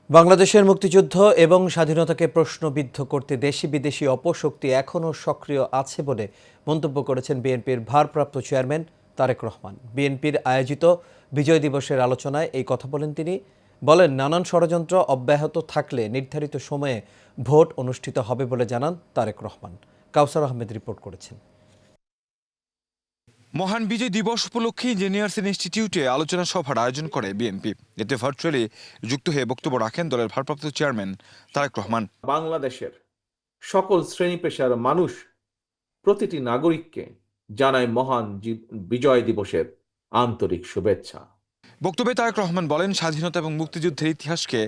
বাংলাদেশের মুক্তিযুদ্ধ এবং স্বাধীনতাকে প্রশ্নবিদ্ধ করতে দেশি বিদেশি অপশক্তি এখনও সক্রিয় আছে বলে মন্তব্য করেছেন বিএনপির ভারপ্রাপ্ত চেয়ারম্যান তারেক রহমান। বিএনপির আয়োজিত বিজয় দিবসের আলোচনায় এই কথা বলেন তিনি। বলেন, নানান ষড়যন্ত্র অব্যাহত থাকলে নির্ধারিত সময়ে ভোট অনুষ্ঠিত হবে বলে জানান তারেক রহমান। কাউসার আহমেদ রিপোর্ট করেছেন। মহান বিজয় দিবস উপলক্ষে ইঞ্জিনিয়ার্স ইনস্টিটিউটে আলোচনা সভার আয়োজন করে বিএনপি। এতে ভার্চুয়ালি যুক্ত হয়ে বক্তব্য রাখেন দলের ভারপ্রাপ্ত চেয়ারম্যান তারেক রহমান। বাংলাদেশের সকল শ্রেণী পেশার মানুষ, প্রতিটি নাগরিককে জানায় মহান বিজয় দিবসের আন্তরিক শুভেচ্ছা। বক্তব্যে তারেক রহমান বলেন, স্বাধীনতা এবং মুক্তিযুদ্ধের ইতিহাসকে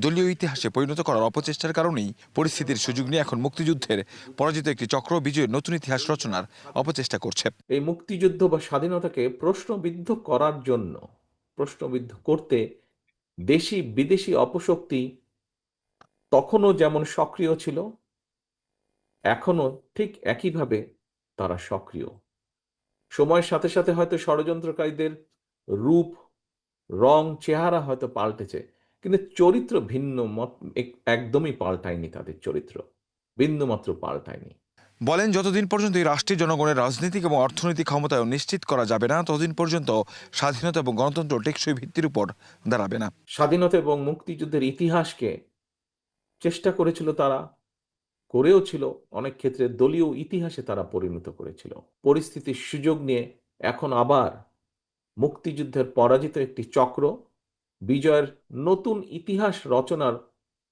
দলীয় ইতিহাসে পরিণত করার অপচেষ্টার কারণেই পরিস্থিতির সুযোগ নিয়ে এখন মুক্তিযুদ্ধের পরাজিত একটি চক্র বিজয়ের নতুন ইতিহাস রচনার অপচেষ্টা করছে। এই মুক্তিযুদ্ধ বা স্বাধীনতাকে প্রশ্নবিদ্ধ করার জন্য, প্রশ্নবিদ্ধ করতে দেশি বিদেশি অপশক্তি তখনও যেমন সক্রিয় ছিল, এখনো ঠিক একইভাবে তারা সক্রিয়। সময়ের সাথে সাথে হয়তো ষড়যন্ত্রকারীদের রূপ, রং, চেহারা হয়তো পাল্টেছে, কিন্তু চরিত্র ভিন্ন, একদমই পাল্টায়নি। তাদের চরিত্র বিন্দুমাত্র পাল্টায়নি। বলেন, যতদিন পর্যন্ত এই রাষ্ট্রের জনগণের রাজনৈতিক এবং অর্থনৈতিক ক্ষমতায়ন নিশ্চিত করা যাবে না, ততদিন পর্যন্ত স্বাধীনতা এবং গণতন্ত্র টেকসই ভিত্তির উপর দাঁড়াবে না। স্বাধীনতা এবং মুক্তিযুদ্ধের ইতিহাসকে চেষ্টা করেছিল তারা, করেও ছিল, অনেক ক্ষেত্রে দলীয় ইতিহাসে তারা পরিণত করেছিল। পরিস্থিতির সুযোগ নিয়ে এখন আবার মুক্তিযুদ্ধের পরাজিত একটি চক্র বিজয়ের নতুন ইতিহাস রচনার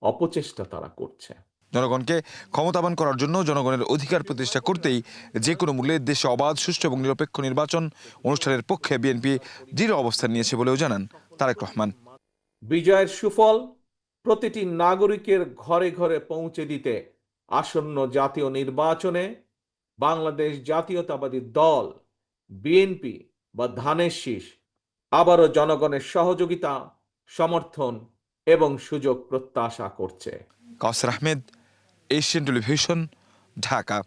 অপচেষ্টা তারা করছে। জনগণকে ক্ষমতাবান করার জন্য জনগণের অধিকার প্রতিষ্ঠা করতেই যে কোনো মূল্যে দেশে অবাধ, সুষ্ঠু এবং নিরপেক্ষ নির্বাচন অনুষ্ঠানের পক্ষে বিএনপি দৃঢ় অবস্থান নিয়েছে বলেও জানান তারেক রহমান। বিজয়ের সুফল প্রতিটি নাগরিকের ঘরে ঘরে পৌঁছে দিতে আসন্ন জাতীয় নির্বাচনে বাংলাদেশ জাতীয়তাবাদী দল বিএনপি বা ধানের শীষ আবারও জনগণের সহযোগিতা, সমর্থন এবং সুযোগ প্রত্যাশা করছে। কাউসার আহমেদ, এশিয়ান টেলিভিশন, ঢাকা।